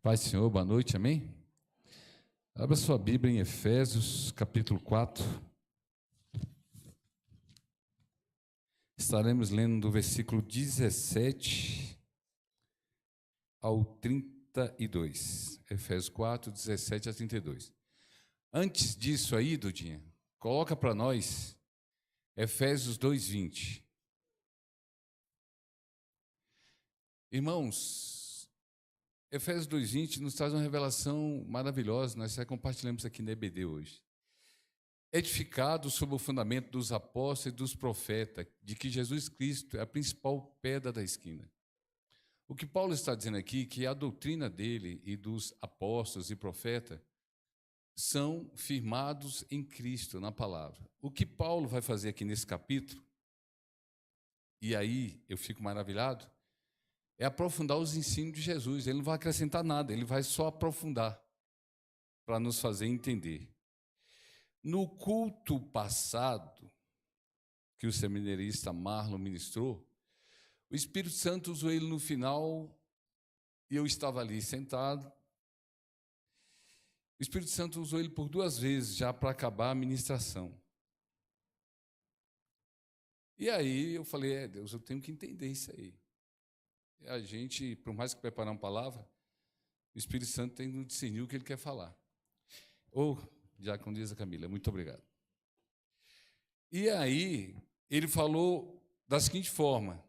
Pai, Senhor, boa noite, amém? Abra sua Bíblia em Efésios, capítulo 4. Estaremos lendo do versículo 17 ao 32. Efésios 4, 17 a 32. Antes disso aí, Dudinha, coloca para nós Efésios 2, 20. Irmãos, Efésios 2,20 nos traz uma revelação maravilhosa, nós compartilhamos aqui na EBD hoje. Edificado sobre o fundamento dos apóstolos e dos profetas, de que Jesus Cristo é a principal pedra da esquina. O que Paulo está dizendo aqui é que a doutrina dele e dos apóstolos e profetas são firmados em Cristo, na palavra. O que Paulo vai fazer aqui nesse capítulo, e aí eu fico maravilhado, é aprofundar os ensinos de Jesus. Ele não vai acrescentar nada, ele vai só aprofundar para nos fazer entender. No culto passado, que o seminarista Marlon ministrou, o Espírito Santo usou ele no final, e eu estava ali sentado. O Espírito Santo usou ele por 2 vezes já para acabar a ministração. E aí eu falei, Deus, eu tenho que entender isso aí. A gente, por mais que preparar uma palavra, o Espírito Santo tem que discernir o que ele quer falar. Já como diz a Camila, muito obrigado. E aí, ele falou da seguinte forma: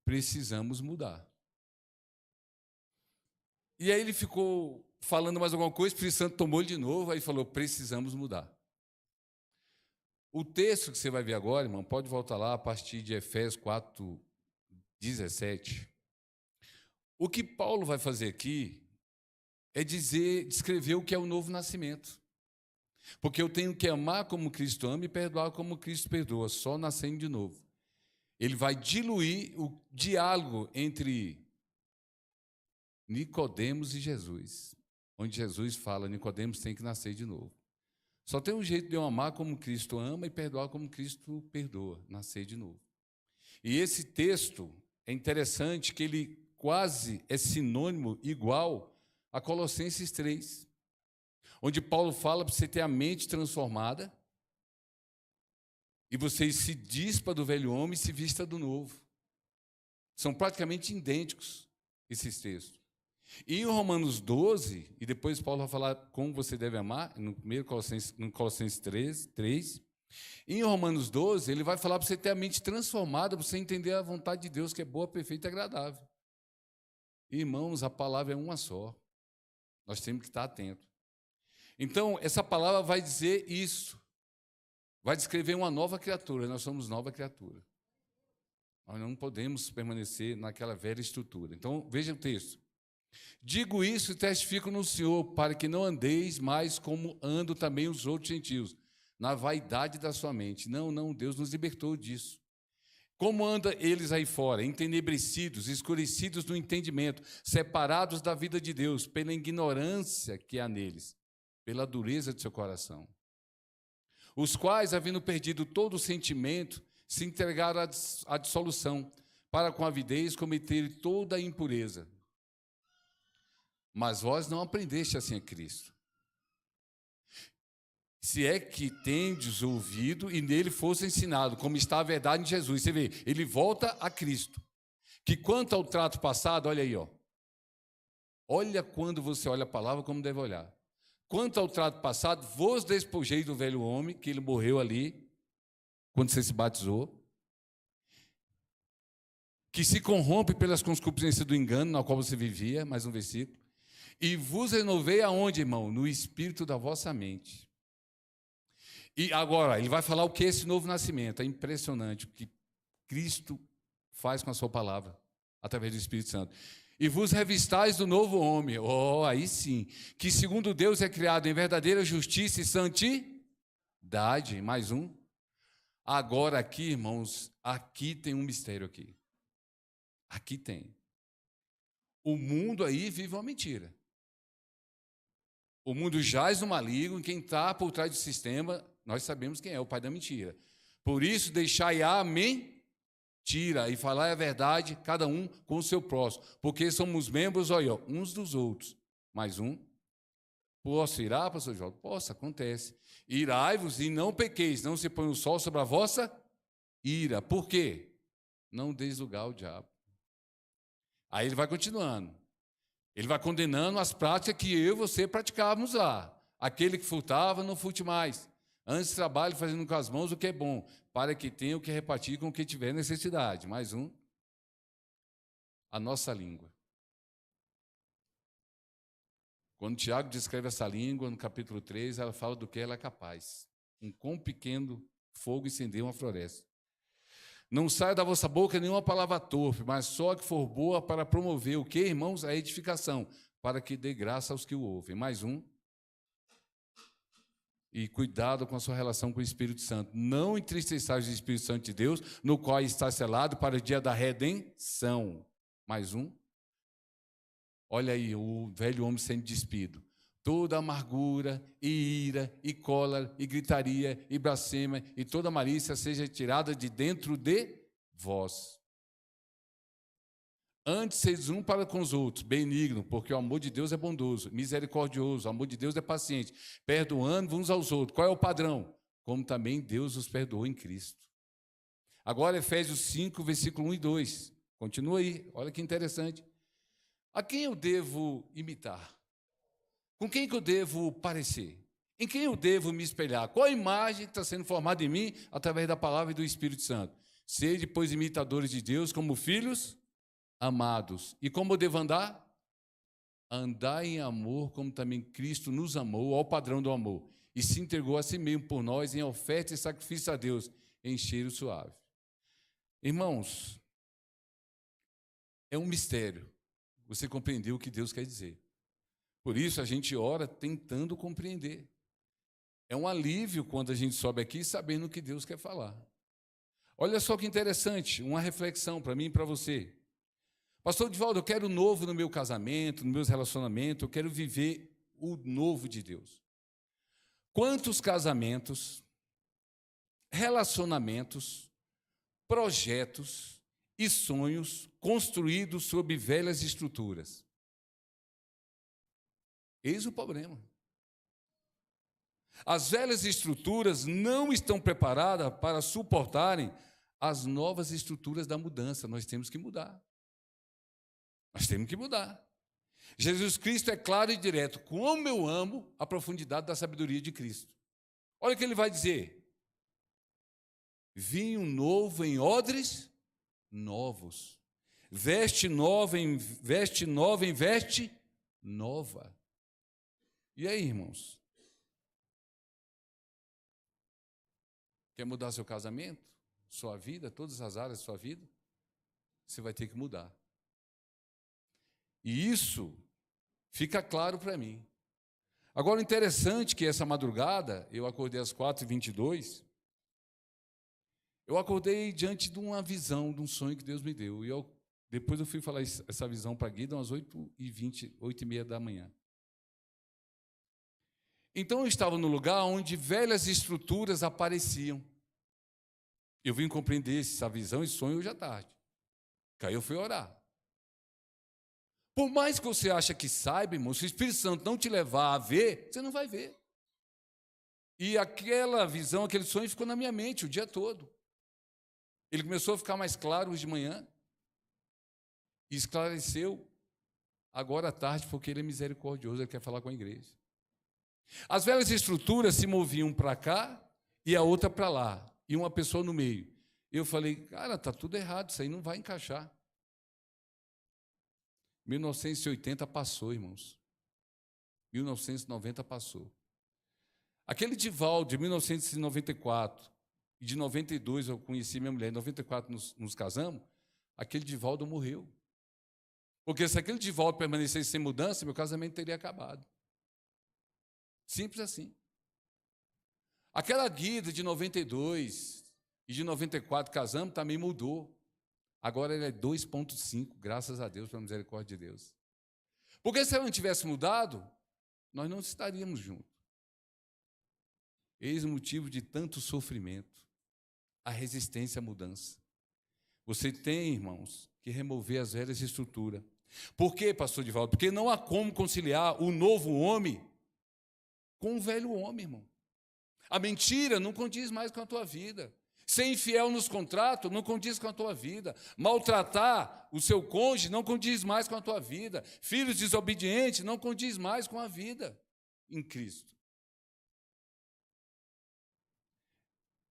precisamos mudar. E aí ele ficou falando mais alguma coisa, o Espírito Santo tomou ele de novo, aí falou, precisamos mudar. O texto que você vai ver agora, irmão, pode voltar lá a partir de Efésios 4, 17. O que Paulo vai fazer aqui é descrever o que é o novo nascimento. Porque eu tenho que amar como Cristo ama e perdoar como Cristo perdoa, só nascendo de novo. Ele vai diluir o diálogo entre Nicodemos e Jesus, onde Jesus fala, Nicodemos tem que nascer de novo. Só tem um jeito de eu amar como Cristo ama e perdoar como Cristo perdoa, nascer de novo. E esse texto é interessante que ele quase é sinônimo, igual a Colossenses 3, onde Paulo fala para você ter a mente transformada e você se dispa do velho homem e se vista do novo. São praticamente idênticos esses textos. E em Romanos 12, e depois Paulo vai falar como você deve amar, no Colossenses 3, em Romanos 12, ele vai falar para você ter a mente transformada, para você entender a vontade de Deus, que é boa, perfeita e agradável. Irmãos, a palavra é uma só. Nós temos que estar atentos. Então, essa palavra vai dizer isso. Vai descrever uma nova criatura. Nós somos nova criatura. Nós não podemos permanecer naquela velha estrutura. Então, veja o texto. Digo isso e testifico no Senhor, para que não andeis mais como andam também os outros gentios, na vaidade da sua mente. Não, Deus nos libertou disso. Como andam eles aí fora, entenebrecidos, escurecidos no entendimento, separados da vida de Deus, pela ignorância que há neles, pela dureza de seu coração. Os quais, havendo perdido todo o sentimento, se entregaram à dissolução, para com avidez cometerem toda a impureza. Mas vós não aprendeste assim a Cristo. Se é que tendes ouvido e nele fosse ensinado, como está a verdade em Jesus. Você vê, ele volta a Cristo. Que quanto ao trato passado, olha aí, ó. Olha quando você olha a palavra como deve olhar. Quanto ao trato passado, vos despojei do velho homem, que ele morreu ali, quando você se batizou, que se corrompe pelas concupiscências do engano, na qual você vivia, mais um versículo, e vos renovei aonde, irmão? No espírito da vossa mente. E agora, ele vai falar o que é esse novo nascimento. É impressionante o que Cristo faz com a sua palavra, através do Espírito Santo. E vos revistais do novo homem. Aí sim. Que segundo Deus é criado em verdadeira justiça e santidade. Mais um. Agora aqui, irmãos, aqui tem um mistério aqui. Aqui tem. O mundo aí vive uma mentira. O mundo jaz no maligno, quem está por trás do sistema, nós sabemos quem é, o pai da mentira. Por isso, deixai a mentira. mentira e falar a verdade, cada um com o seu próximo, porque somos membros, olha, uns dos outros. Mais um. Posso irar, pastor João? Posso, acontece. Irai-vos e não pequeis, não se põe o sol sobre a vossa ira. Por quê? Não deis lugar ao diabo. Aí ele vai continuando. Ele vai condenando as práticas que eu e você praticávamos lá. Aquele que furtava, não furte mais. Antes trabalhe fazendo com as mãos o que é bom, para que tenha o que repartir com o que tiver necessidade. Mais um. A nossa língua. Quando Tiago descreve essa língua, no capítulo 3, ela fala do que ela é capaz. Um quão pequeno fogo incendeia uma floresta. Não saia da vossa boca nenhuma palavra torpe, mas só a que for boa para promover o que, irmãos? A edificação, para que dê graça aos que o ouvem. Mais um. E cuidado com a sua relação com o Espírito Santo. Não entristeçais o Espírito Santo de Deus, no qual está selado para o dia da redenção. Mais um. Olha aí, o velho homem sendo despido. Toda amargura, e ira, e cólera, e gritaria, e blasfêmia, e toda malícia seja tirada de dentro de vós. Antes seis um para com os outros, benigno, porque o amor de Deus é bondoso, misericordioso, o amor de Deus é paciente, perdoando uns aos outros. Qual é o padrão? Como também Deus os perdoou em Cristo. Agora, Efésios 5, versículo 1 e 2. Continua aí, olha que interessante. A quem eu devo imitar? Com quem que eu devo parecer? Em quem eu devo me espelhar? Qual a imagem que está sendo formada em mim através da palavra e do Espírito Santo? Sede, pois, imitadores de Deus como filhos amados. E como eu devo andar? Andar em amor, como também Cristo nos amou, ao padrão do amor, e se entregou a si mesmo por nós em oferta e sacrifício a Deus, em cheiro suave. Irmãos, é um mistério você compreender o que Deus quer dizer. Por isso a gente ora tentando compreender. É um alívio quando a gente sobe aqui sabendo o que Deus quer falar. Olha só que interessante, uma reflexão para mim e para você. Pastor Divaldo, eu quero o novo no meu casamento, nos meus relacionamentos, eu quero viver o novo de Deus. Quantos casamentos, relacionamentos, projetos e sonhos construídos sobre velhas estruturas? Eis o problema. As velhas estruturas não estão preparadas para suportarem as novas estruturas da mudança. Nós temos que mudar. Nós temos que mudar. Jesus Cristo é claro e direto. Como eu amo a profundidade da sabedoria de Cristo. Olha o que ele vai dizer. Vinho novo em odres novos. Veste nova em veste nova. E aí, irmãos? Quer mudar seu casamento, sua vida, todas as áreas da sua vida? Você vai ter que mudar. E isso fica claro para mim. Agora, o interessante é que essa madrugada, eu acordei às 4h22, eu acordei diante de uma visão, de um sonho que Deus me deu. E depois eu fui falar essa visão para Guida às 8h20, 8h30 da manhã. Então, eu estava no lugar onde velhas estruturas apareciam. Eu vim compreender essa visão e sonho hoje à tarde. Aí eu fui orar. Por mais que você ache que saiba, irmão, se o Espírito Santo não te levar a ver, você não vai ver. E aquela visão, aquele sonho ficou na minha mente o dia todo. Ele começou a ficar mais claro hoje de manhã. E esclareceu agora à tarde, porque ele é misericordioso, ele quer falar com a igreja. As velhas estruturas se moviam para cá e a outra para lá. E uma pessoa no meio. Eu falei, cara, está tudo errado, isso aí não vai encaixar. 1980 passou, irmãos. 1990 passou. Aquele Divaldo de 1994 e de 92 eu conheci minha mulher, em 94 nos casamos, aquele Divaldo morreu. Porque se aquele Divaldo permanecesse sem mudança, meu casamento teria acabado. Simples assim. Aquela Guida de 92 e de 94 casamos também mudou. Agora ele é 2,5, graças a Deus, pela misericórdia de Deus. Porque se ela não tivesse mudado, nós não estaríamos juntos. Eis o motivo de tanto sofrimento, a resistência à mudança. Você tem, irmãos, que remover as velhas estruturas. Por quê, pastor Divaldo? Porque não há como conciliar o novo homem com o velho homem, irmão. A mentira não condiz mais com a tua vida. Ser infiel nos contratos não condiz com a tua vida. Maltratar o seu cônjuge não condiz mais com a tua vida. Filhos desobedientes não condiz mais com a vida em Cristo.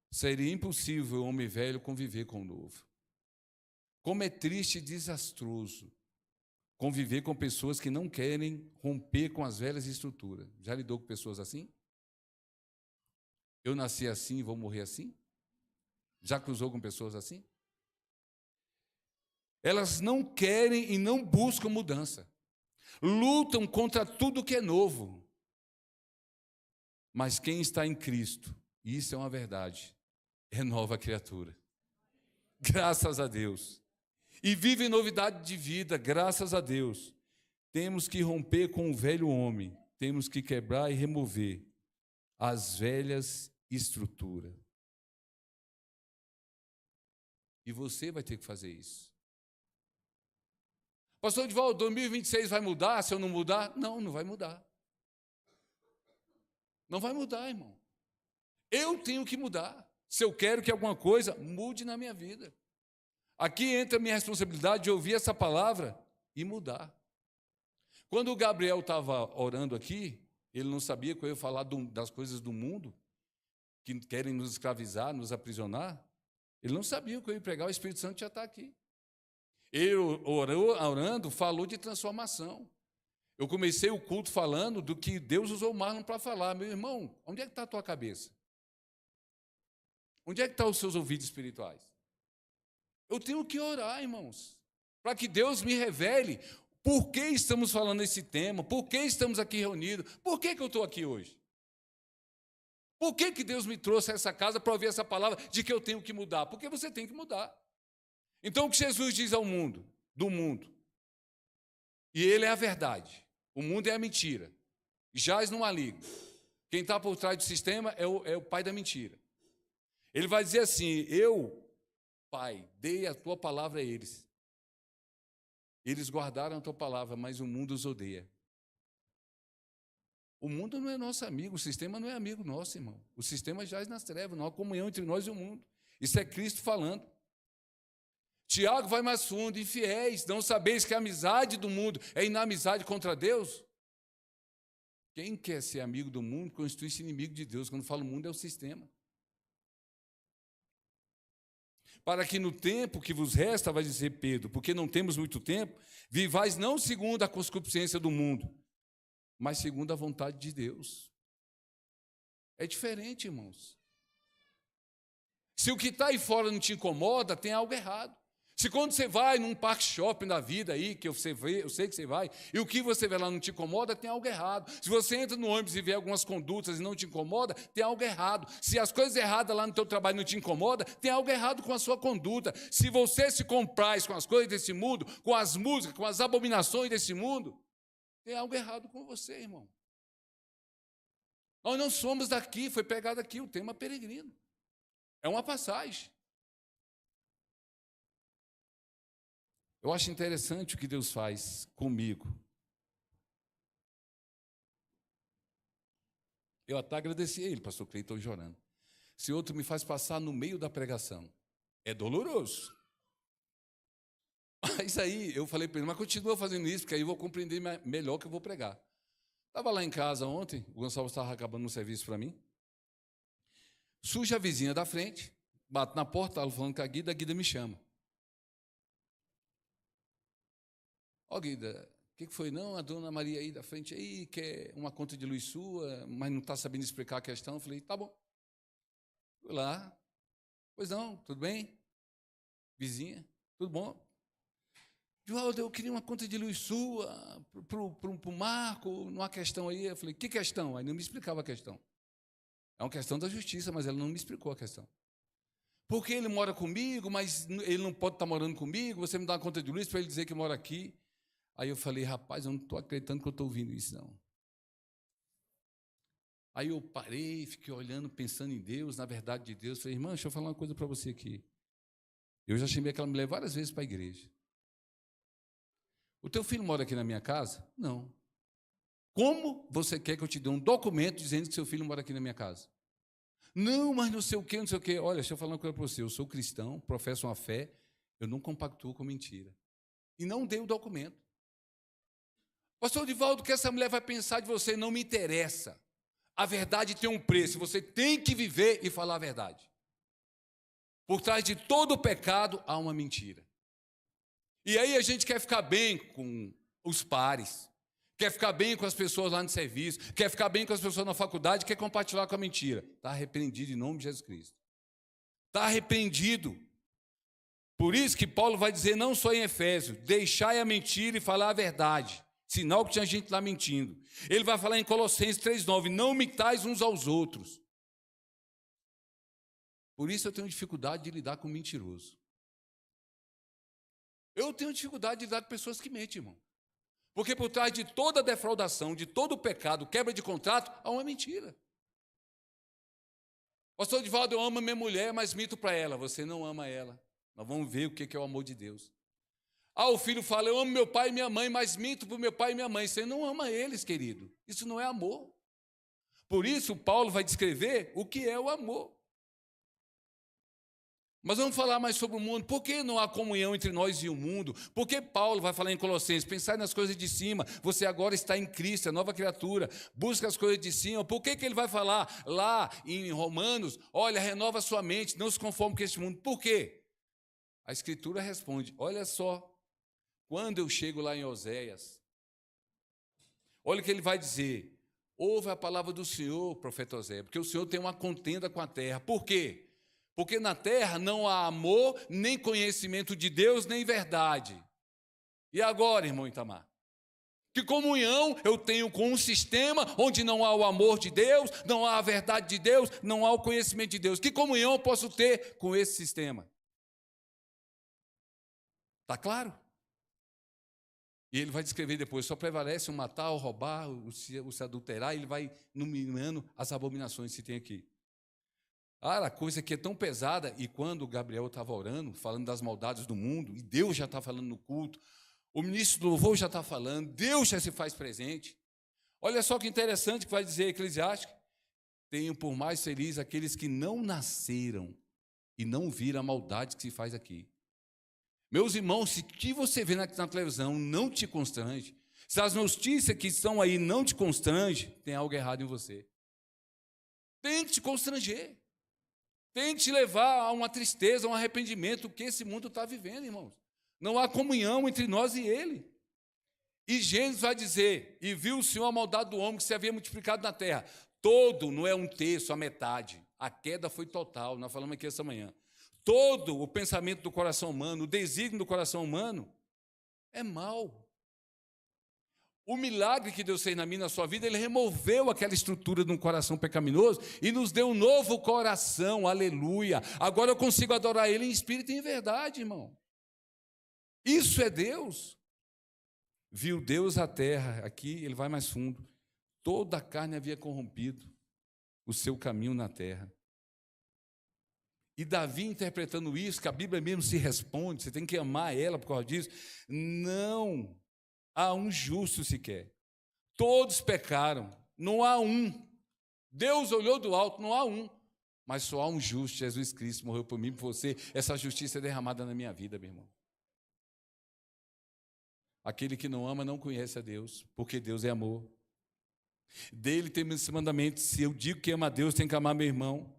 Seria impossível o homem velho conviver com o novo. Como é triste e desastroso conviver com pessoas que não querem romper com as velhas estruturas. Já lidou com pessoas assim? Eu nasci assim e vou morrer assim? Já cruzou com pessoas assim? Elas não querem e não buscam mudança. Lutam contra tudo que é novo. Mas quem está em Cristo, e isso é uma verdade, é nova criatura. Graças a Deus. E vive novidade de vida, graças a Deus. Temos que romper com o velho homem. Temos que quebrar e remover as velhas estruturas. E você vai ter que fazer isso. Pastor Divaldo, 2026 vai mudar se eu não mudar? Não, não vai mudar. Não vai mudar, irmão. Eu tenho que mudar. Se eu quero que alguma coisa mude na minha vida. Aqui entra a minha responsabilidade de ouvir essa palavra e mudar. Quando o Gabriel estava orando aqui, ele não sabia que eu ia falar das coisas do mundo, que querem nos escravizar, nos aprisionar. Ele não sabia que eu ia pregar, o Espírito Santo já está aqui. Ele orando, falou de transformação. Eu comecei o culto falando do que Deus usou o Marlon para falar. Meu irmão, onde é que está a tua cabeça? Onde é que estão os seus ouvidos espirituais? Eu tenho que orar, irmãos, para que Deus me revele por que estamos falando esse tema, por que estamos aqui reunidos, por que eu estou aqui hoje. Por que Deus me trouxe a essa casa para ouvir essa palavra de que eu tenho que mudar? Porque você tem que mudar. Então, o que Jesus diz ao mundo, do mundo, e ele é a verdade, o mundo é a mentira, jaz no maligno. Quem está por trás do sistema é o pai da mentira. Ele vai dizer assim, eu, Pai, dei a tua palavra a eles. Eles guardaram a tua palavra, mas o mundo os odeia. O mundo não é nosso amigo, o sistema não é amigo nosso, irmão. O sistema jaz nas trevas, não há comunhão entre nós e o mundo. Isso é Cristo falando. Tiago vai mais fundo, infiéis, não sabeis que a amizade do mundo é inamizade contra Deus? Quem quer ser amigo do mundo constitui-se inimigo de Deus. Quando falo mundo, é o sistema. Para que no tempo que vos resta, vai dizer Pedro, porque não temos muito tempo, vivais não segundo a concupiscência do mundo, mas segundo a vontade de Deus. É diferente, irmãos. Se o que está aí fora não te incomoda, tem algo errado. Se quando você vai num parque shopping da vida aí, que eu sei que você vai, e o que você vê lá não te incomoda, tem algo errado. Se você entra no ônibus e vê algumas condutas e não te incomoda, tem algo errado. Se as coisas erradas lá no teu trabalho não te incomoda, tem algo errado com a sua conduta. Se você se compraz com as coisas desse mundo, com as músicas, com as abominações desse mundo, tem algo errado com você, irmão. Nós não somos daqui, foi pegado aqui o tema peregrino. É uma passagem. Eu acho interessante o que Deus faz comigo. Eu até agradeci a ele, pastor Cleiton, chorando. Se outro me faz passar no meio da pregação, é doloroso. Mas aí eu falei para ele, mas continua fazendo isso, porque aí eu vou compreender melhor o que eu vou pregar. Estava lá em casa ontem, o Gonçalves estava acabando um serviço para mim. Surge a vizinha da frente, bate na porta, estava falando com a Guida me chama. Ó, Guida, o que foi? Não, a dona Maria aí da frente aí quer uma conta de luz sua, mas não está sabendo explicar a questão. Eu falei, tá bom. Fui lá. Pois não, tudo bem? Vizinha, tudo bom? Joaldo, eu queria uma conta de luz sua para o Marco, numa questão aí. Eu falei, que questão? Aí não me explicava a questão. É uma questão da justiça, mas ela não me explicou a questão. Porque ele mora comigo, mas ele não pode estar morando comigo, você me dá uma conta de luz para ele dizer que mora aqui. Aí eu falei, rapaz, eu não estou acreditando que eu estou ouvindo isso, não. Aí eu parei, fiquei olhando, pensando em Deus, na verdade de Deus. Falei, irmã, deixa eu falar uma coisa para você aqui. Eu já chamei aquela mulher várias vezes para a igreja. O teu filho mora aqui na minha casa? Não. Como você quer que eu te dê um documento dizendo que seu filho mora aqui na minha casa? Não, mas não sei o quê, não sei o quê. Olha, deixa eu falar uma coisa para você. Eu sou cristão, professo uma fé, eu não compactuo com mentira. E não dei o documento. Pastor Divaldo, o que essa mulher vai pensar de você não me interessa. A verdade tem um preço, você tem que viver e falar a verdade. Por trás de todo pecado há uma mentira. E aí a gente quer ficar bem com os pares, quer ficar bem com as pessoas lá no serviço, quer ficar bem com as pessoas na faculdade, quer compartilhar com a mentira. Está arrependido em nome de Jesus Cristo. Está arrependido. Por isso que Paulo vai dizer, não só em Efésios, deixai a mentira e falar a verdade. Sinal que tinha gente lá mentindo. Ele vai falar em Colossenses 3,9, não mentais uns aos outros. Por isso eu tenho dificuldade de lidar com mentiroso. Eu tenho dificuldade de lidar com pessoas que mentem, irmão. Porque por trás de toda defraudação, de todo pecado, quebra de contrato, há uma mentira. Pastor Divaldo, eu amo minha mulher, mas minto para ela. Você não ama ela. Nós vamos ver o que é o amor de Deus. O filho fala, eu amo meu pai e minha mãe, mas minto para o meu pai e minha mãe. Você não ama eles, querido. Isso não é amor. Por isso, Paulo vai descrever o que é o amor. Mas vamos falar mais sobre o mundo. Por que não há comunhão entre nós e o mundo? Por que Paulo vai falar em Colossenses? Pensar nas coisas de cima. Você agora está em Cristo, é nova criatura. Busca as coisas de cima. Por que ele vai falar lá em Romanos? Olha, renova sua mente, não se conforme com este mundo. Por quê? A Escritura responde, olha só. Quando eu chego lá em Oséias, olha o que ele vai dizer. Ouve a palavra do Senhor, profeta Oséias, porque o Senhor tem uma contenda com a terra. Por quê? Porque na terra não há amor, nem conhecimento de Deus, nem verdade. E agora, irmão Itamar? Que comunhão eu tenho com um sistema onde não há o amor de Deus, não há a verdade de Deus, não há o conhecimento de Deus? Que comunhão eu posso ter com esse sistema? Está claro? E ele vai descrever depois, só prevalece o matar, o roubar, o se adulterar, ele vai numerando as abominações que tem aqui. A coisa que é tão pesada, e quando o Gabriel estava orando, falando das maldades do mundo, e Deus já está falando no culto, o ministro do louvor já está falando, Deus já se faz presente. Olha só que interessante que vai dizer Eclesiastes, tenham por mais feliz aqueles que não nasceram e não viram a maldade que se faz aqui. Meus irmãos, se o que você vê na televisão não te constrange, se as notícias que estão aí não te constrange, tem algo errado em você. Tem que te constranger. Tem que te levar a uma tristeza, a um arrependimento que esse mundo está vivendo, irmãos. Não há comunhão entre nós e ele. E Gênesis vai dizer, e viu o Senhor a maldade do homem que se havia multiplicado na terra. Todo, não é um terço, a metade. A queda foi total, nós falamos aqui essa manhã. Todo o pensamento do coração humano, o desígnio do coração humano, é mau. O milagre que Deus fez na minha, na sua vida, Ele removeu aquela estrutura de um coração pecaminoso e nos deu um novo coração, aleluia. Agora eu consigo adorar Ele em espírito e em verdade, irmão. Isso é Deus. Viu Deus a terra, aqui ele vai mais fundo. Toda a carne havia corrompido o seu caminho na terra. E Davi interpretando isso, que a Bíblia mesmo se responde, você tem que amar ela por causa disso. Não há um justo sequer. Todos pecaram, não há um. Deus olhou do alto, não há um. Mas só há um justo, Jesus Cristo morreu por mim, por você. Essa justiça é derramada na minha vida, meu irmão. Aquele que não ama não conhece a Deus, porque Deus é amor. Dele tem esse mandamento, se eu digo que ama a Deus, tem que amar meu irmão.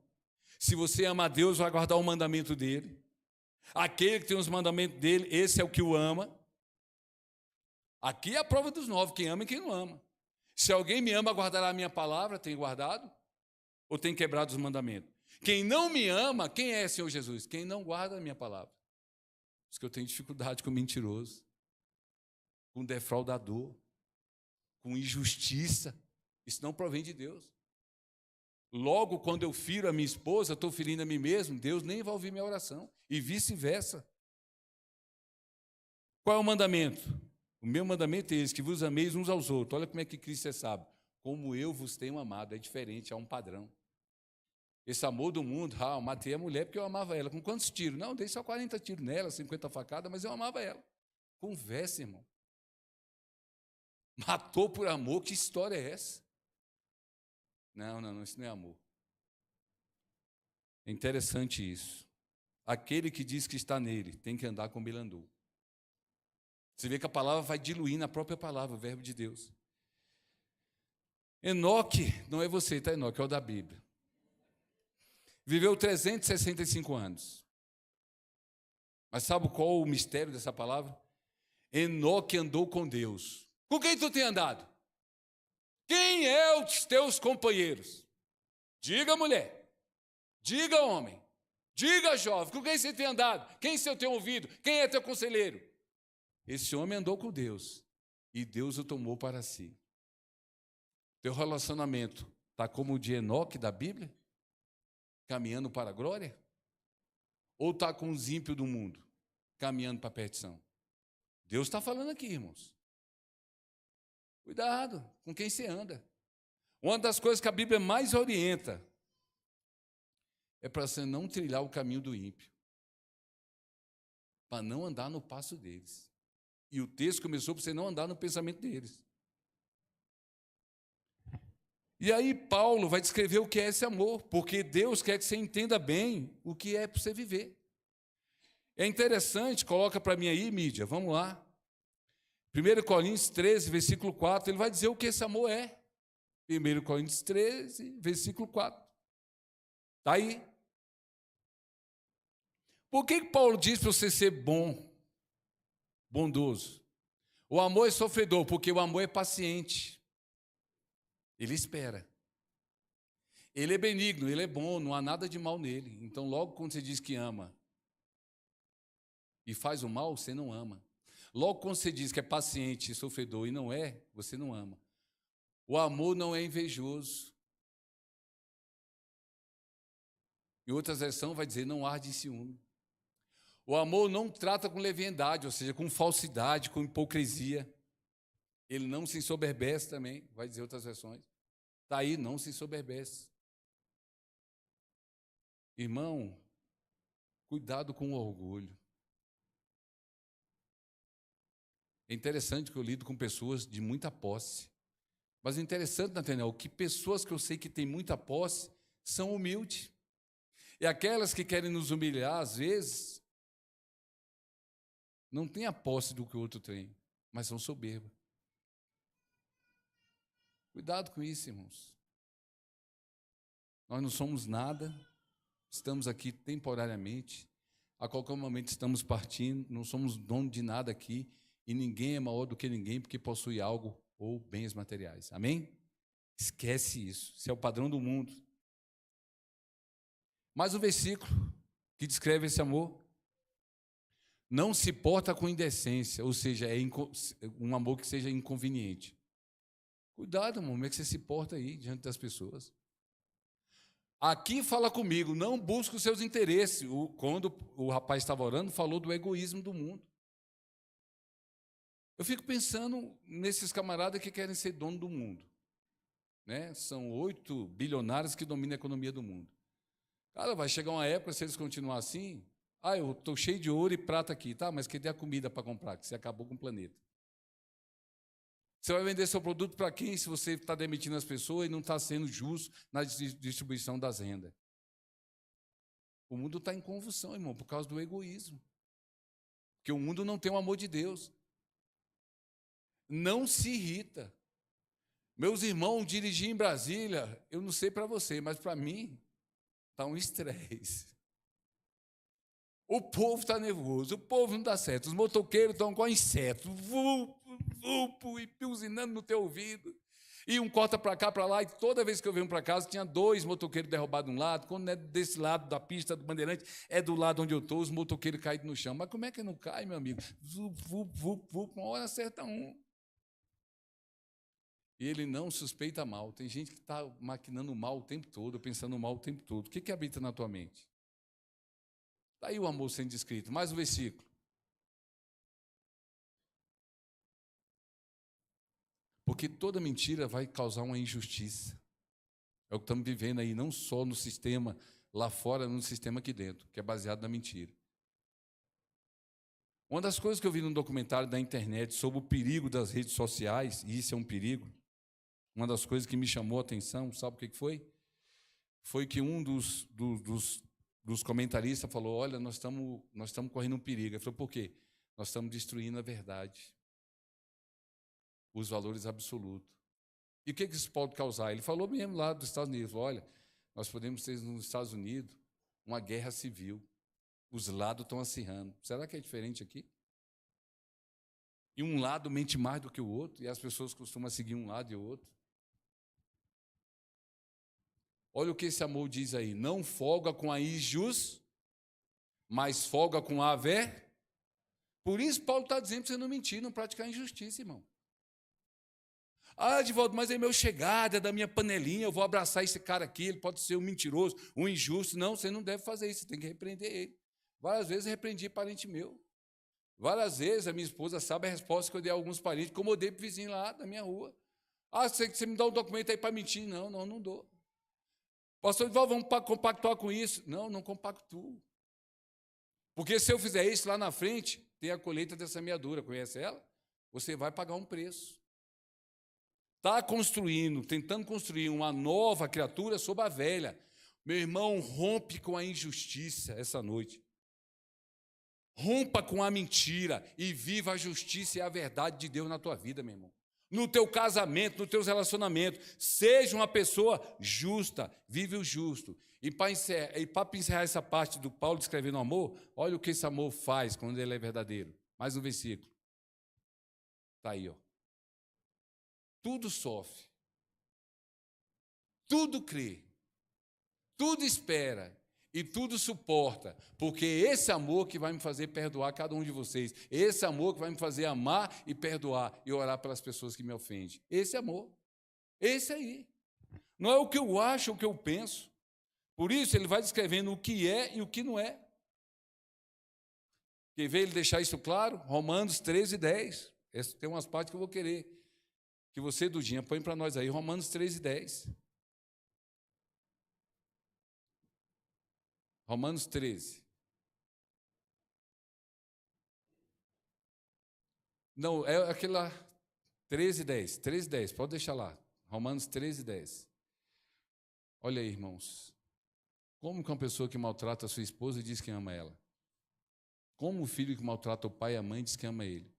Se você ama a Deus, vai guardar o mandamento dele. Aquele que tem os mandamentos dele, esse é o que o ama. Aqui é a prova dos 9, quem ama e quem não ama. Se alguém me ama, guardará a minha palavra, tem guardado? Ou tem quebrado os mandamentos? Quem não me ama, quem é, Senhor Jesus? Quem não guarda a minha palavra. Por isso que eu tenho dificuldade com mentiroso, com defraudador, com injustiça. Isso não provém de Deus. Logo, quando eu firo a minha esposa, estou ferindo a mim mesmo, Deus nem vai ouvir minha oração. E vice-versa. Qual é o mandamento? O meu mandamento é esse, que vos ameis uns aos outros. Olha como é que Cristo é sábio. Como eu vos tenho amado, é diferente, há um padrão. Esse amor do mundo, eu matei a mulher porque eu amava ela. Com quantos tiros? Não, dei só 40 tiros nela, 50 facadas, mas eu amava ela. Conversa, irmão. Matou por amor, que história é essa? Não, isso não é amor. É interessante isso. Aquele que diz que está nele tem que andar como ele andou. Você vê que a palavra vai diluindo a própria palavra, o verbo de Deus. Enoque, não é você, tá, Enoque? É o da Bíblia. Viveu 365 anos. Mas sabe qual o mistério dessa palavra? Enoque andou com Deus. Com quem tu tem andado? Quem é os teus companheiros? Diga, mulher. Diga, homem. Diga, jovem. Com quem você tem andado? Quem você tem ouvido? Quem é teu conselheiro? Esse homem andou com Deus. E Deus o tomou para si. Teu relacionamento está como o de Enoque da Bíblia? Caminhando para a glória? Ou está com os ímpios do mundo? Caminhando para a perdição? Deus está falando aqui, irmãos. Cuidado com quem você anda. Uma das coisas que a Bíblia mais orienta é para você não trilhar o caminho do ímpio. Para não andar no passo deles. E o texto começou para você não andar no pensamento deles. E aí Paulo vai descrever o que é esse amor, porque Deus quer que você entenda bem o que é para você viver. É interessante, coloca para mim aí, mídia, vamos lá. 1 Coríntios 13, versículo 4, ele vai dizer o que esse amor é. 1 Coríntios 13, versículo 4. Está aí. Por que Paulo diz para você ser bom, bondoso? O amor é sofredor, porque o amor é paciente. Ele espera. Ele é benigno, ele é bom, não há nada de mal nele. Então, logo quando você diz que ama e faz o mal, você não ama. Logo quando você diz que é paciente e sofredor e não é, você não ama. O amor não é invejoso. Em outras versões vai dizer, não arde em ciúme. O amor não trata com leviandade, ou seja, com falsidade, com hipocrisia. Ele não se ensoberbece também, vai dizer outras versões. Está aí, não se ensoberbece. Irmão, cuidado com o orgulho. É interessante que eu lido com pessoas de muita posse. Mas é interessante, Nathaniel, que pessoas que eu sei que têm muita posse são humildes. E aquelas que querem nos humilhar, às vezes, não têm a posse do que o outro tem, mas são soberbas. Cuidado com isso, irmãos. Nós não somos nada, estamos aqui temporariamente, a qualquer momento estamos partindo, não somos dono de nada aqui, e ninguém é maior do que ninguém porque possui algo ou bens materiais. Amém? Esquece isso, isso é o padrão do mundo. Mais um versículo que descreve esse amor. Não se porta com indecência, ou seja, é um amor que seja inconveniente. Cuidado, irmão, como é que você se porta aí diante das pessoas? Aqui fala comigo, não busque os seus interesses. Quando o rapaz estava orando, falou do egoísmo do mundo. Eu fico pensando nesses camaradas que querem ser dono do mundo. Né? São 8 bilionários que dominam a economia do mundo. Cara, vai chegar uma época, se eles continuarem assim, eu estou cheio de ouro e prata aqui, tá? Mas cadê a comida para comprar? Que você acabou com o planeta. Você vai vender seu produto para quem se você está demitindo as pessoas e não está sendo justo na distribuição das rendas? O mundo está em convulsão, irmão, por causa do egoísmo. Porque o mundo não tem o amor de Deus. Não se irrita. Meus irmãos, dirigir em Brasília, eu não sei para você, mas para mim, está um estresse. O povo está nervoso, o povo não dá certo, os motoqueiros estão com insetos, e buzinando no teu ouvido, e um corta para cá, para lá, e toda vez que eu venho para casa, tinha 2 motoqueiros derrubados de um lado, quando não é desse lado da pista do Bandeirante, é do lado onde eu estou, os motoqueiros caídos no chão. Mas como é que não cai, meu amigo? Uma hora acerta um. E ele não suspeita mal. Tem gente que está maquinando mal o tempo todo, pensando mal o tempo todo. O que habita na tua mente? Está aí o amor sendo descrito. Mais um versículo. Porque toda mentira vai causar uma injustiça. É o que estamos vivendo aí, não só no sistema lá fora, no sistema aqui dentro, que é baseado na mentira. Uma das coisas que eu vi num documentário da internet sobre o perigo das redes sociais, e isso é um perigo, uma das coisas que me chamou a atenção, sabe o que foi? Foi que um dos comentaristas falou, olha, nós estamos correndo um perigo. Ele falou, por quê? Nós estamos destruindo a verdade, os valores absolutos. E o que isso pode causar? Ele falou mesmo lá dos Estados Unidos, olha, nós podemos ter nos Estados Unidos uma guerra civil. Os lados estão acirrando. Será que é diferente aqui? E um lado mente mais do que o outro, e as pessoas costumam seguir um lado e o outro. Olha o que esse amor diz aí. Não folga com a injustiça, mas folga com a verdade. Por isso Paulo está dizendo para você não mentir, não praticar injustiça, irmão. Ah, Divaldo, mas é meu chegado, é da minha panelinha, eu vou abraçar esse cara aqui, ele pode ser um mentiroso, um injusto. Não, você não deve fazer isso, você tem que repreender ele. Várias vezes eu repreendi parente meu. Várias vezes a minha esposa sabe a resposta que eu dei a alguns parentes, como eu dei para o vizinho lá da minha rua. Ah, você me dá um documento aí para mentir? Não dou. Pastor Divaldo, vamos compactuar com isso? Não compactuo. Porque se eu fizer isso lá na frente, tem a colheita da semeadura, conhece ela? Você vai pagar um preço. Está tentando construir uma nova criatura sobre a velha. Meu irmão, rompe com a injustiça essa noite. Rompa com a mentira e viva a justiça e a verdade de Deus na tua vida, meu irmão. No teu casamento, nos teus relacionamentos. Seja uma pessoa justa, vive o justo. E para encerrar essa parte do Paulo descrevendo o amor, olha o que esse amor faz quando ele é verdadeiro. Mais um versículo. Está aí, ó. Tudo sofre, tudo crê, tudo espera e tudo suporta, porque esse amor que vai me fazer perdoar cada um de vocês, esse amor que vai me fazer amar e perdoar e orar pelas pessoas que me ofendem. Esse amor, esse aí. Não é o que eu acho, é o que eu penso. Por isso ele vai descrevendo o que é e o que não é. Quer ver ele deixar isso claro? Romanos 13:10. Tem umas partes que eu vou querer que você, Dudinha, põe para nós aí, Romanos 13:10. Romanos 13. Não, é aquela 13:10. 13:10, pode deixar lá. Romanos 13:10. Olha aí, irmãos. Como que uma pessoa que maltrata a sua esposa diz que ama ela? Como o filho que maltrata o pai e a mãe diz que ama ele?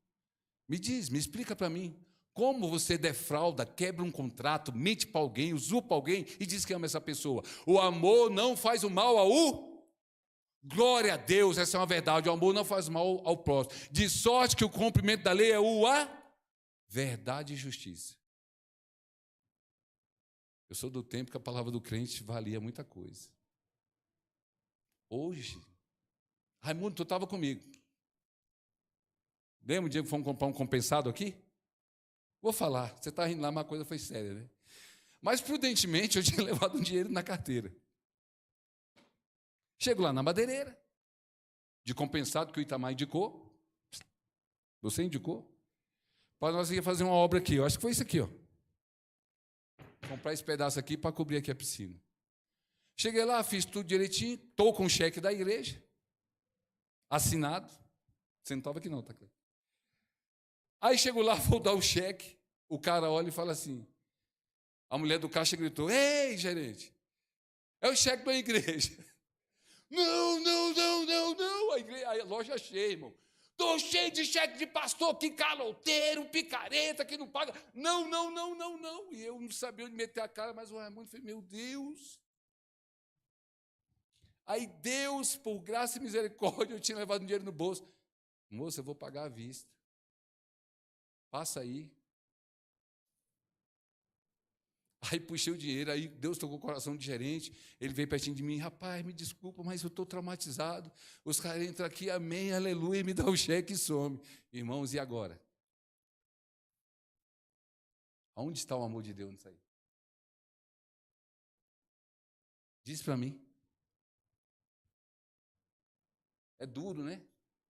Me explica para mim. Como você defrauda, quebra um contrato, mente para alguém, usurpa alguém e diz que ama essa pessoa? O amor não faz o mal ao... Glória a Deus, essa é uma verdade. O amor não faz mal ao próximo. De sorte que o cumprimento da lei é a verdade e justiça. Eu sou do tempo que a palavra do crente valia muita coisa. Hoje, Raimundo, tu estava comigo. Lembra o dia que fomos comprar um compensado aqui? Vou falar, você está rindo lá, mas a coisa foi séria, né? Mas, prudentemente, eu tinha levado um dinheiro na carteira. Chego lá na madeireira, de compensado que o Itamar indicou. Você indicou? Para nós ia fazer uma obra aqui, eu acho que foi isso aqui, ó. Comprar esse pedaço aqui para cobrir aqui a piscina. Cheguei lá, fiz tudo direitinho, estou com o cheque da igreja, assinado. Você não estava aqui não, tá claro? Aí chego lá, vou dar o cheque, o cara olha e fala assim, a mulher do caixa gritou, ei, gerente, é o cheque da igreja. Não, a loja é cheia, irmão. Estou cheio de cheque de pastor, que caloteiro, picareta, que não paga. Não. E eu não sabia onde meter a cara, mas o Raimundo falou, meu Deus. Aí Deus, por graça e misericórdia, eu tinha levado um dinheiro no bolso. Moça, eu vou pagar à vista. Passa aí. Aí puxei o dinheiro, aí Deus tocou o coração do gerente, ele veio pertinho de mim, rapaz, me desculpa, mas eu estou traumatizado. Os caras entram aqui, amém, aleluia, me dá o cheque e some. Irmãos, e agora? Aonde está o amor de Deus nisso aí? Diz para mim. É duro, né?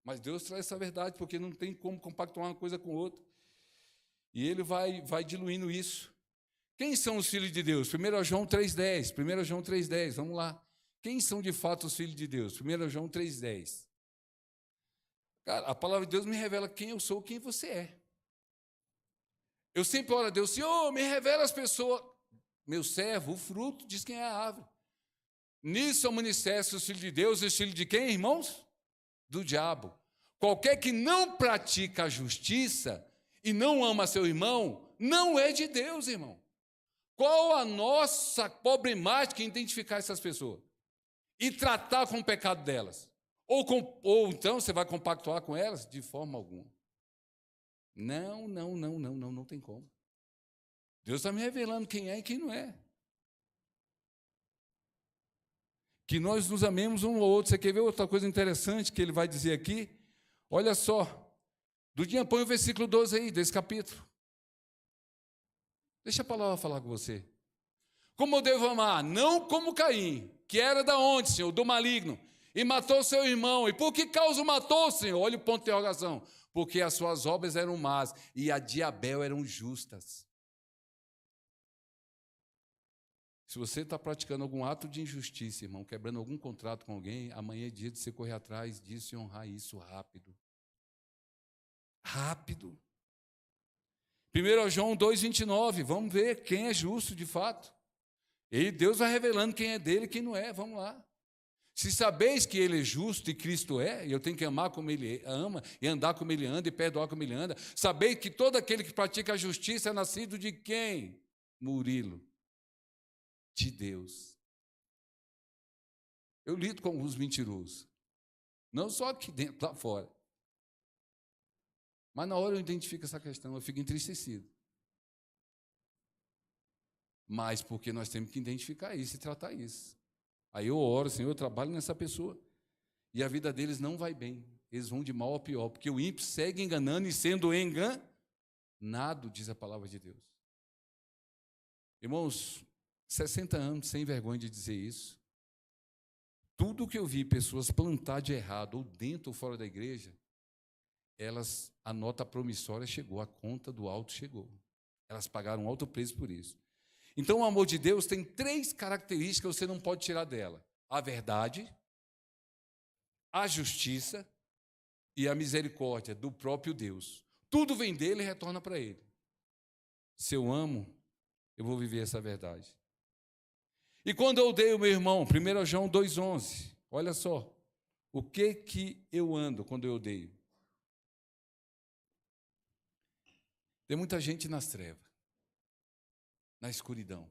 Mas Deus traz essa verdade, porque não tem como compactuar uma coisa com outra. E ele vai diluindo isso. Quem são os filhos de Deus? 1 João 3,10. 1 João 3,10, vamos lá. Quem são de fato os filhos de Deus? 1 João 3,10. Cara, a palavra de Deus me revela quem eu sou, quem você é. Eu sempre oro a Deus, Senhor, me revela as pessoas. Meu servo, o fruto, diz quem é a árvore. Nisso são manifestos os filhos de Deus e os filhos de quem, irmãos? Do diabo. Qualquer que não pratica a justiça e não ama seu irmão, não é de Deus, irmão. Qual a nossa problemática em identificar essas pessoas? E tratar com o pecado delas? Ou então você vai compactuar com elas? De forma alguma. Não tem como. Deus está me revelando quem é e quem não é. Que nós nos amemos um ao outro. Você quer ver outra coisa interessante que ele vai dizer aqui? Olha só. Dudinha, põe o versículo 12 aí, desse capítulo. Deixa a palavra falar com você. Como eu devo amar? Não como Caim, que era da onde, Senhor? Do maligno. E matou seu irmão. E por que causa o matou, Senhor? Olha o ponto de interrogação. Porque as suas obras eram más e a de Abel eram justas. Se você está praticando algum ato de injustiça, irmão, quebrando algum contrato com alguém, amanhã é dia de você correr atrás disso e honrar isso rápido. Rápido. 1 João 2,29, vamos ver quem é justo de fato. E Deus vai revelando quem é dele e quem não é, vamos lá. Se sabeis que ele é justo e Cristo é, e eu tenho que amar como ele ama, e andar como ele anda, e perdoar como ele anda, sabeis que todo aquele que pratica a justiça é nascido de quem? Murilo. De Deus. Eu lido com alguns mentirosos. Não só aqui dentro, lá fora. Mas na hora eu identifico essa questão, eu fico entristecido. Mas porque nós temos que identificar isso e tratar isso. Aí eu oro, Senhor, eu trabalho nessa pessoa. E a vida deles não vai bem. Eles vão de mal a pior. Porque o ímpio segue enganando e sendo enganado, diz a palavra de Deus. Irmãos, 60 anos sem vergonha de dizer isso. Tudo que eu vi pessoas plantar de errado, ou dentro ou fora da igreja, a nota promissória chegou, a conta do alto chegou. Elas pagaram um alto preço por isso. Então, o amor de Deus tem 3 características que você não pode tirar dela: a verdade, a justiça e a misericórdia do próprio Deus. Tudo vem dele e retorna para ele. Se eu amo, eu vou viver essa verdade. E quando eu odeio o meu irmão, 1 João 2,11, olha só, o que eu ando quando eu odeio? Tem muita gente nas trevas, na escuridão,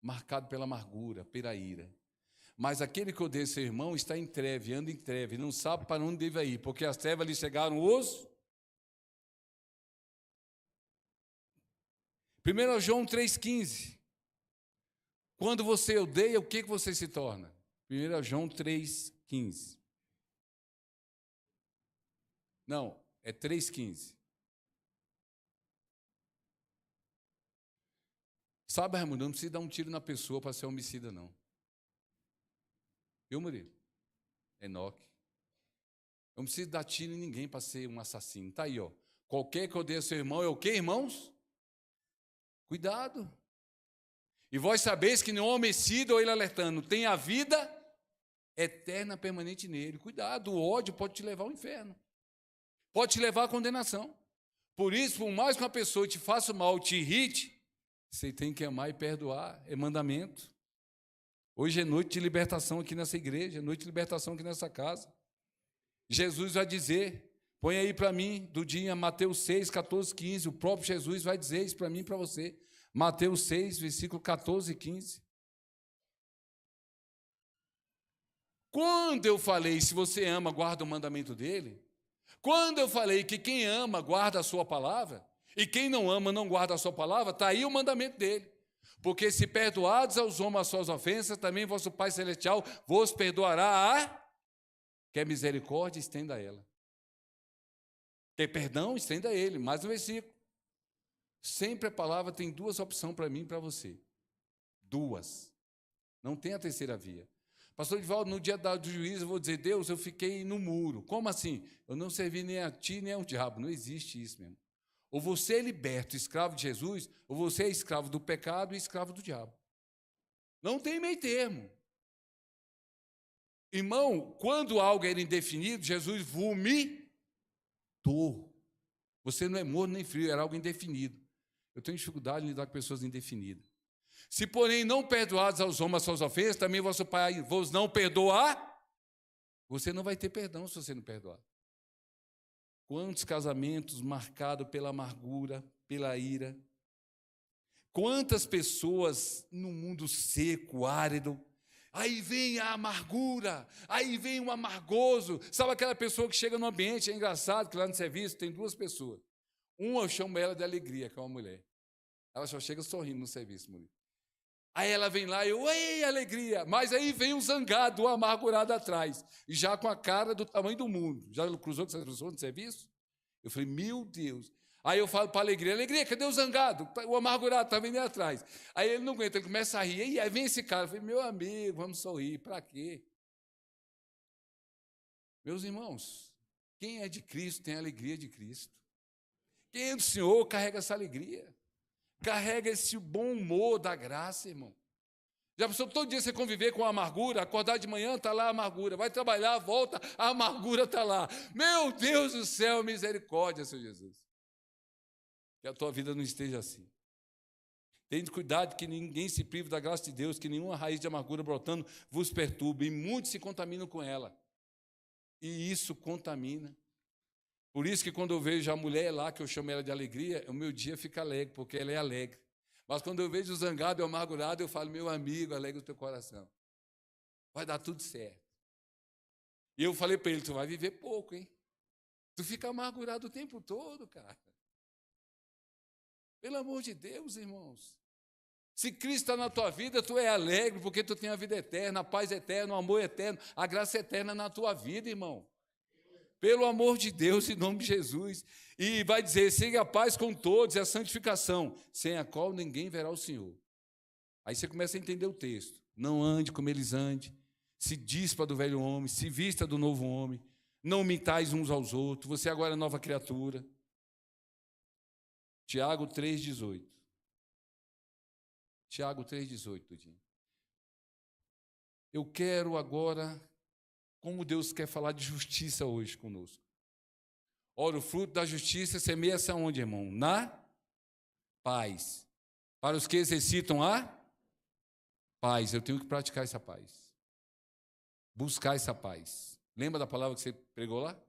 marcado pela amargura, pela ira. Mas aquele que odeia seu irmão está em treve, anda em treve, não sabe para onde deve ir, porque as trevas lhe chegaram os... 1 João 3,15. Quando você odeia, o que você se torna? 1 João 3,15. Não, é 3,15. Sabe, Raimundo, não precisa dar um tiro na pessoa para ser homicida, não. Viu, Murilo? Enoque. Eu não preciso dar tiro em ninguém para ser um assassino. Está aí, ó. Qualquer que odeia seu irmão é o quê, irmãos? Cuidado. E vós sabeis que nenhum homicida, ou ele alertando, tem a vida eterna permanente nele. Cuidado, o ódio pode te levar ao inferno. Pode te levar à condenação. Por isso, por mais que uma pessoa te faça mal, te irrite, você tem que amar e perdoar, é mandamento. Hoje é noite de libertação aqui nessa igreja, noite de libertação aqui nessa casa. Jesus vai dizer, põe aí para mim, do dia Mateus 6, 14, 15, o próprio Jesus vai dizer isso para mim e para você. Mateus 6, versículo 14 e 15. Quando eu falei, se você ama, guarda o mandamento dele. Quando eu falei que quem ama, guarda a sua palavra, e quem não ama, não guarda a sua palavra, está aí o mandamento dele. Porque se perdoados aos homens as suas ofensas, também vosso Pai Celestial vos perdoará quer misericórdia, estenda a ela. Quer perdão, estenda a ele. Mais um versículo. Sempre a palavra tem 2 opções para mim e para você. 2. Não tem a terceira via. Pastor Edivaldo, no dia do juízo eu vou dizer, Deus, eu fiquei no muro. Como assim? Eu não servi nem a ti nem ao diabo. Não existe isso mesmo. Ou você é liberto, escravo de Jesus, ou você é escravo do pecado e escravo do diabo. Não tem meio termo. Irmão, quando algo era indefinido, Jesus vomitou. Você não é morno nem frio, era algo indefinido. Eu tenho dificuldade em lidar com pessoas indefinidas. Se, porém, não perdoados aos homens as suas ofensas, também vosso Pai vos não perdoar, você não vai ter perdão se você não perdoar. Quantos casamentos marcados pela amargura, pela ira? Quantas pessoas no mundo seco, árido? Aí vem a amargura, aí vem o amargoso. Sabe aquela pessoa que chega no ambiente, é engraçado que lá no serviço tem duas pessoas. Uma eu chamo ela de alegria, que é uma mulher. Ela só chega sorrindo no serviço, mulher. Aí ela vem lá e eu, ei, alegria. Mas aí vem o zangado, o amargurado atrás, e já com a cara do tamanho do mundo. Já cruzou com essa pessoa no serviço? Eu falei, meu Deus. Aí eu falo para a alegria, alegria, cadê o zangado? O amargurado está vindo atrás. Aí ele não aguenta, ele começa a rir, e aí vem esse cara. Eu falei, meu amigo, vamos sorrir, para quê? Meus irmãos, quem é de Cristo tem a alegria de Cristo. Quem é do Senhor carrega essa alegria. Carrega esse bom humor da graça, irmão. Já pensou, todo dia você conviver com a amargura, acordar de manhã, está lá a amargura, vai trabalhar, volta, a amargura está lá. Meu Deus do céu, misericórdia, Senhor Jesus. Que a tua vida não esteja assim. Tende cuidado que ninguém se prive da graça de Deus, que nenhuma raiz de amargura brotando vos perturbe, e muitos se contaminam com ela. E isso contamina. Por isso que quando eu vejo a mulher lá, que eu chamo ela de alegria, o meu dia fica alegre, porque ela é alegre. Mas quando eu vejo o zangado e o amargurado, eu falo, meu amigo, alegre o teu coração. Vai dar tudo certo. E eu falei para ele, tu vai viver pouco, hein? Tu fica amargurado o tempo todo, cara. Pelo amor de Deus, irmãos. Se Cristo está na tua vida, tu é alegre, porque tu tem a vida eterna, a paz eterna, o amor eterno, a graça eterna na tua vida, irmão. Pelo amor de Deus, em nome de Jesus. E vai dizer, siga a paz com todos e a santificação, sem a qual ninguém verá o Senhor. Aí você começa a entender o texto. Não ande como eles andem, se dispa do velho homem, se vista do novo homem, não mintais uns aos outros, você agora é nova criatura. Tiago 3,18. Tiago 3,18, Tudinho. Eu quero agora, como Deus quer falar de justiça hoje conosco. Ora, o fruto da justiça semeia-se aonde, irmão? Na paz. Para os que exercitam a paz, eu tenho que praticar essa paz. Buscar essa paz. Lembra da palavra que você pregou lá?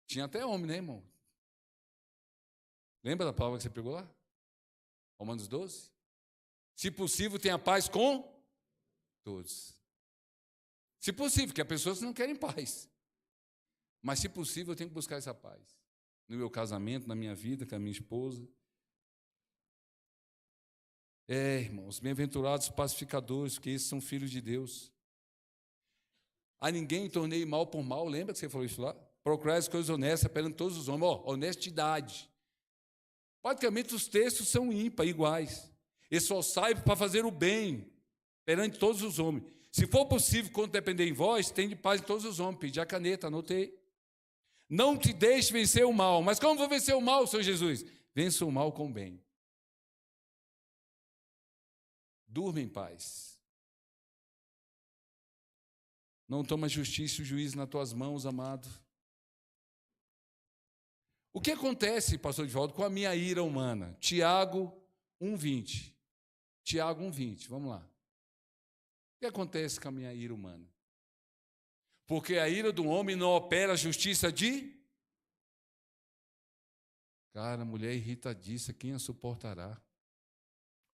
Tinha até homem, né, irmão? Lembra da palavra que você pregou lá? Romanos 12? Se possível, tenha paz com todos. Se possível, porque há pessoas que não querem paz. Mas, se possível, eu tenho que buscar essa paz. No meu casamento, na minha vida, com a minha esposa. Irmãos, bem-aventurados pacificadores, porque esses são filhos de Deus. A ninguém tornei mal por mal, lembra que você falou isso lá? Procurai as coisas honestas perante todos os homens. Honestidade. Praticamente os textos são ímpar, iguais. E só sai para fazer o bem perante todos os homens. Se for possível, quando depender em vós, tende paz em todos os homens. Pedi a caneta, anotei. Não te deixe vencer o mal. Mas como vou vencer o mal, Senhor Jesus? Vença o mal com o bem. Durma em paz. Não toma justiça e juízo nas tuas mãos, amado. O que acontece, pastor Divaldo, com a minha ira humana? Tiago 1,20. Tiago 1,20, vamos lá. O que acontece com a minha ira humana? Porque a ira do homem não opera a justiça de... Cara, mulher irritadiça, quem a suportará?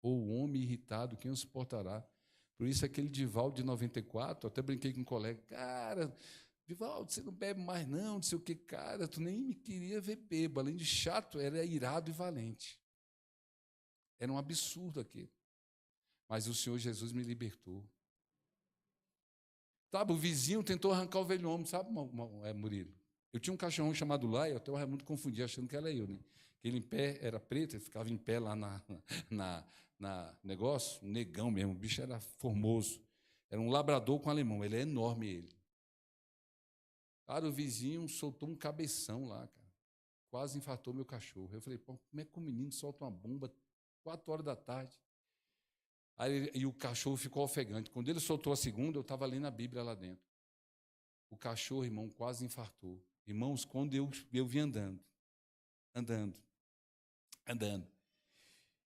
Ou o homem irritado, quem o suportará? Por isso aquele Divaldo de 94, até brinquei com um colega, cara, Divaldo, você não bebe mais não, não sei o que, cara, tu nem me queria ver bebo, além de chato, era irado e valente. Era um absurdo aquilo. Mas o Senhor Jesus me libertou. Sabe, o vizinho tentou arrancar o velho homem, sabe, Murilo? Eu tinha um cachorrão chamado Laio, até o Raimundo confundia, achando que era eu, né? Ele em pé, era preto, ele ficava em pé lá na negócio, um negão mesmo, o bicho era formoso. Era um labrador com alemão, ele é enorme, ele. Cara, o vizinho soltou um cabeção lá, cara. quase infartou meu cachorro. Eu falei, pô, como é que o menino solta uma bomba 4 horas da tarde? E o cachorro ficou ofegante. Quando ele soltou a segunda, eu estava lendo a Bíblia lá dentro. O cachorro, irmão, quase infartou. Irmãos, quando eu vim andando.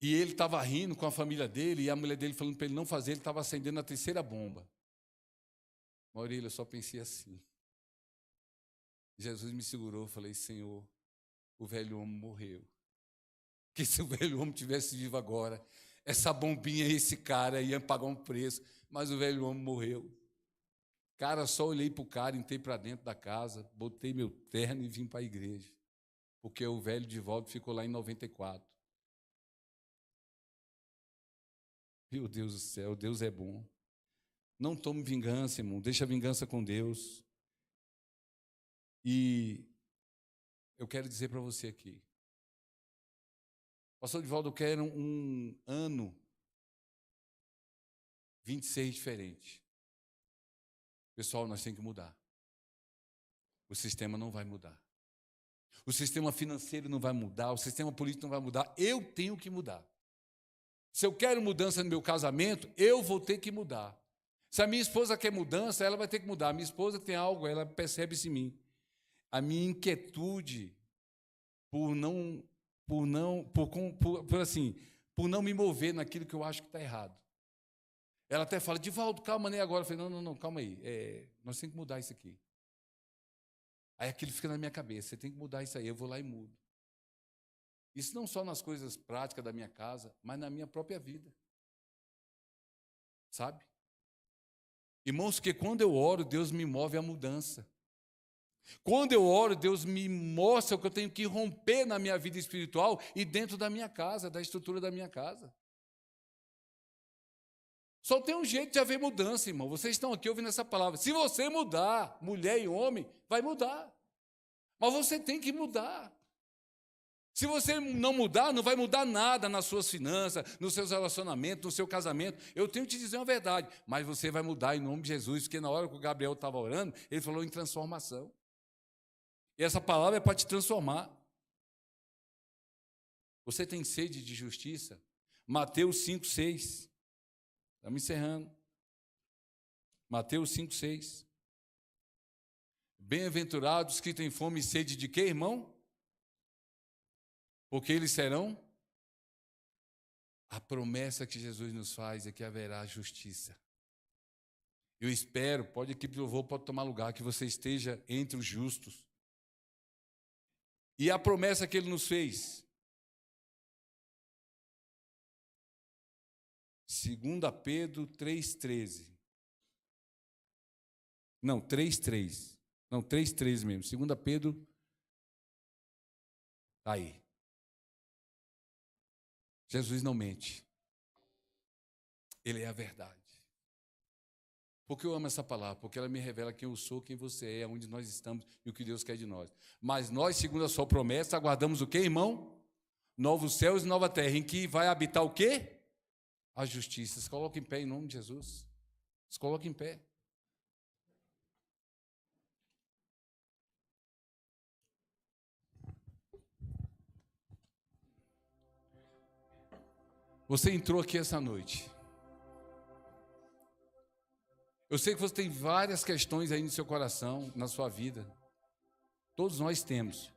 E ele estava rindo com a família dele, e a mulher dele falando para ele não fazer, ele estava acendendo a terceira bomba. Maurílio, eu só pensei assim. Jesus me segurou, eu falei, Senhor, o velho homem morreu. Que se o velho homem tivesse vivo agora, essa bombinha, esse cara ia pagar um preço, mas o velho homem morreu. Cara, só olhei para o cara, entrei para dentro da casa, botei meu terno e vim para a igreja. Porque o velho de volta ficou lá em 94. Meu Deus do céu, Deus é bom. Não tome vingança, irmão, deixa a vingança com Deus. E eu quero dizer para você aqui, pastor Divaldo, eu quero um ano 26 diferente. Pessoal, nós temos que mudar. O sistema não vai mudar. O sistema financeiro não vai mudar, o sistema político não vai mudar. Eu tenho que mudar. Se eu quero mudança no meu casamento, eu vou ter que mudar. Se a minha esposa quer mudança, ela vai ter que mudar. A minha esposa tem algo, ela percebe isso em mim. A minha inquietude por não me mover naquilo que eu acho que está errado. Ela até fala, Divaldo, calma, nem agora. Eu falei, não, calma aí. Nós temos que mudar isso aqui. Aí aquilo fica na minha cabeça, você tem que mudar isso aí, eu vou lá e mudo. Isso não só nas coisas práticas da minha casa, mas na minha própria vida. Sabe? Irmãos, que quando eu oro, Deus me move a mudança. Quando eu oro, Deus me mostra o que eu tenho que romper na minha vida espiritual e dentro da minha casa, da estrutura da minha casa. Só tem um jeito de haver mudança, irmão. Vocês estão aqui ouvindo essa palavra. Se você mudar, mulher e homem, vai mudar. Mas você tem que mudar. Se você não mudar, não vai mudar nada nas suas finanças, nos seus relacionamentos, no seu casamento. Eu tenho que te dizer uma verdade, mas você vai mudar em nome de Jesus, porque na hora que o Gabriel estava orando, ele falou em transformação. E essa palavra é para te transformar. Você tem sede de justiça? Mateus 5,6. Estamos encerrando. Mateus 5,6. Bem-aventurados que têm fome e sede de quê, irmão? Porque eles serão. A promessa que Jesus nos faz é que haverá justiça. Eu espero, pode a equipe de louvor pode tomar lugar, que você esteja entre os justos. E a promessa que ele nos fez. 2 Pedro 3,13. Não, 3,3. Não, 3,3 mesmo. 2 Pedro. Aí. Jesus não mente. Ele é a verdade. Por que eu amo essa palavra? Porque ela me revela quem eu sou, quem você é, onde nós estamos e o que Deus quer de nós. Mas nós, segundo a sua promessa, aguardamos o quê, irmão? Novos céus e nova terra, em que vai habitar o quê? A justiça. Se coloca em pé em nome de Jesus. Se coloca em pé. Você entrou aqui essa noite. Eu sei que você tem várias questões aí no seu coração, na sua vida. Todos nós temos.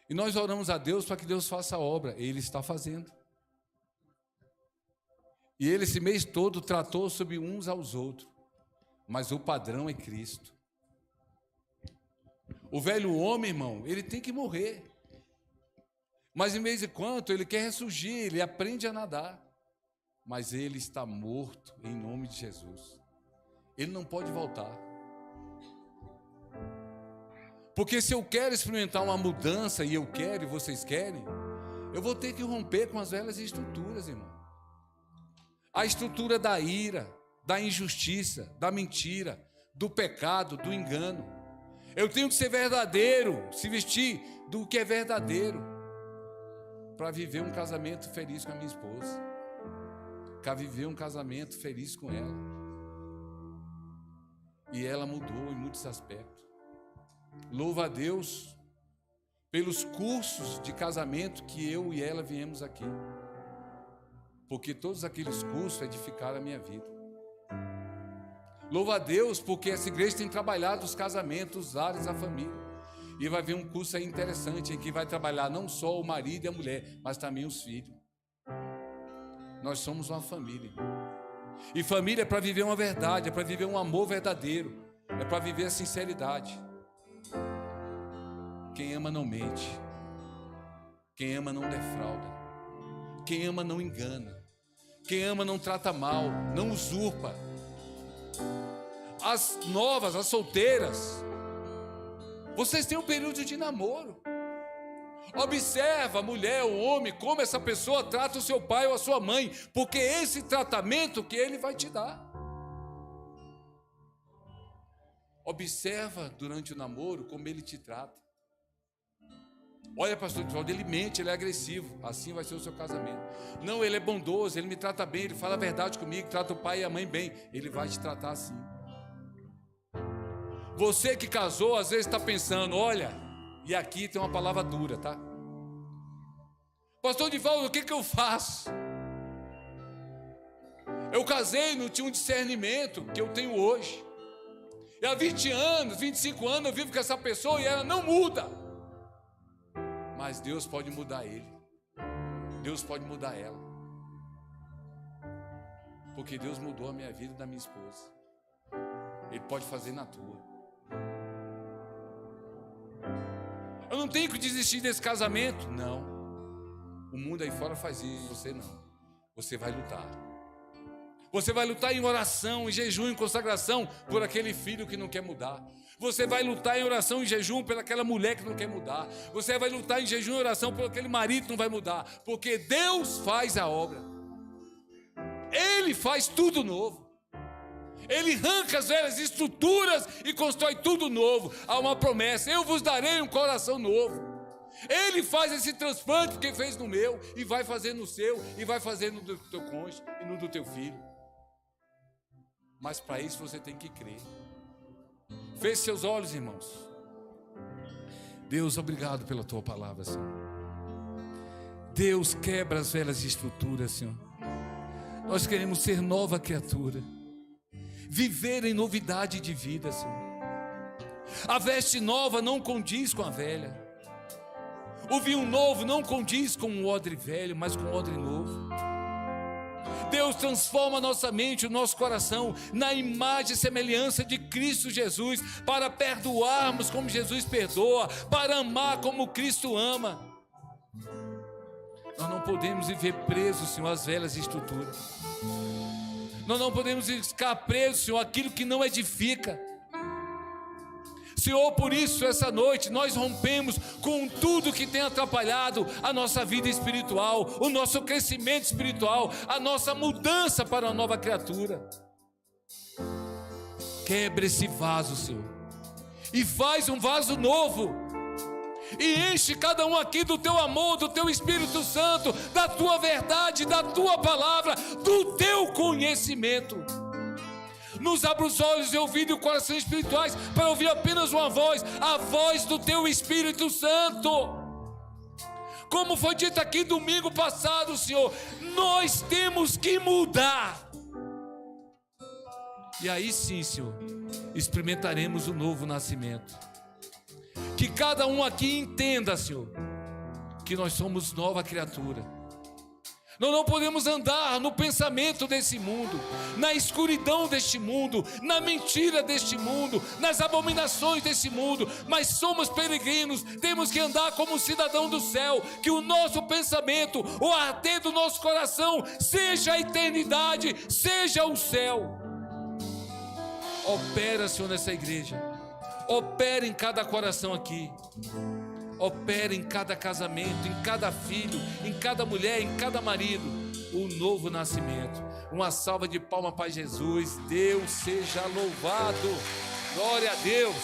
E nós oramos a Deus para que Deus faça a obra. Ele está fazendo. E Ele esse mês todo tratou sobre uns aos outros. Mas o padrão é Cristo. O velho homem, irmão, ele tem que morrer. Mas em vez de quanto, ele quer ressurgir, ele aprende a nadar. Mas ele está morto em nome de Jesus. Ele não pode voltar. Porque se eu quero experimentar uma mudança, e eu quero, e vocês querem, eu vou ter que romper com as velhas estruturas, irmão. A estrutura da ira, da injustiça, da mentira, do pecado, do engano. Eu tenho que ser verdadeiro, se vestir do que é verdadeiro, para viver um casamento feliz com a minha esposa, para viver um casamento feliz com ela. E ela mudou em muitos aspectos. Louva a Deus, pelos cursos de casamento que eu e ela viemos aqui. Porque todos aqueles cursos edificaram a minha vida. Louvo a Deus porque essa igreja tem trabalhado os casamentos, os lares, a família. E vai vir um curso aí interessante em que vai trabalhar não só o marido e a mulher, mas também os filhos. Nós somos uma família. E família é para viver uma verdade, é para viver um amor verdadeiro, é para viver a sinceridade. Quem ama não mente. Quem ama não defrauda. Quem ama não engana. Quem ama não trata mal, não usurpa. As novas, as solteiras, vocês têm um período de namoro. Observa a mulher, o homem, como essa pessoa trata o seu pai ou a sua mãe, porque é esse tratamento que ele vai te dar. Observa durante o namoro como ele te trata. Olha, pastor Edivaldo, ele mente, ele é agressivo. Assim vai ser o seu casamento. Não, ele é bondoso, ele me trata bem, ele fala a verdade comigo, trata o pai e a mãe bem. Ele vai te tratar assim. Você que casou, às vezes está pensando, olha, e aqui tem uma palavra dura, tá? Pastor Edivaldo, o que eu faço? Eu casei, não tinha um discernimento que eu tenho hoje. E há 20 anos, 25 anos eu vivo com essa pessoa e ela não muda. Mas Deus pode mudar ele. Deus pode mudar ela. Porque Deus mudou a minha vida e da minha esposa. Ele pode fazer na tua. Eu não tenho que desistir desse casamento. Não. O mundo aí fora faz isso. Você não. Você vai lutar. Você vai lutar em oração, em jejum, em consagração por aquele filho que não quer mudar. Você vai lutar em oração e jejum pelaquela mulher que não quer mudar. Você vai lutar em jejum e oração por aquele marido que não vai mudar. Porque Deus faz a obra. Ele faz tudo novo. Ele arranca as velhas estruturas e constrói tudo novo. Há uma promessa: eu vos darei um coração novo. Ele faz esse transplante que fez no meu, e vai fazer no seu, e vai fazer no do teu cônjuge e no do teu filho. Mas para isso você tem que crer. Feche seus olhos, irmãos. Deus, obrigado pela tua palavra, Senhor. Deus, quebra as velhas estruturas, Senhor. Nós queremos ser nova criatura, viver em novidade de vida, Senhor. A veste nova não condiz com a velha. O vinho novo não condiz com um odre velho, mas com um odre novo. Deus, transforma a nossa mente, o nosso coração na imagem e semelhança de Cristo Jesus, para perdoarmos como Jesus perdoa, para amar como Cristo ama. Nós não podemos viver presos, Senhor, às velhas estruturas. Nós não podemos ficar presos, Senhor, àquilo que não edifica. Senhor, por isso, essa noite, nós rompemos com tudo que tem atrapalhado a nossa vida espiritual, o nosso crescimento espiritual, a nossa mudança para uma nova criatura. Quebra esse vaso, Senhor, e faz um vaso novo, e enche cada um aqui do teu amor, do teu Espírito Santo, da tua verdade, da tua palavra, do teu conhecimento. Nos abra os olhos e ouvidos e o coração espirituais para ouvir apenas uma voz, a voz do teu Espírito Santo. Como foi dito aqui domingo passado, Senhor, nós temos que mudar. E aí sim, Senhor, experimentaremos o novo nascimento. Que cada um aqui entenda, Senhor, que nós somos nova criatura. Nós não podemos andar no pensamento desse mundo, na escuridão deste mundo, na mentira deste mundo, nas abominações desse mundo, mas somos peregrinos, temos que andar como cidadão do céu, que o nosso pensamento, o arder do nosso coração, seja a eternidade, seja o céu. Opera, Senhor, nessa igreja, opera em cada coração aqui. Opera em cada casamento, em cada filho, em cada mulher, em cada marido, o novo nascimento. Uma salva de palmas para Jesus. Deus seja louvado. Glória a Deus.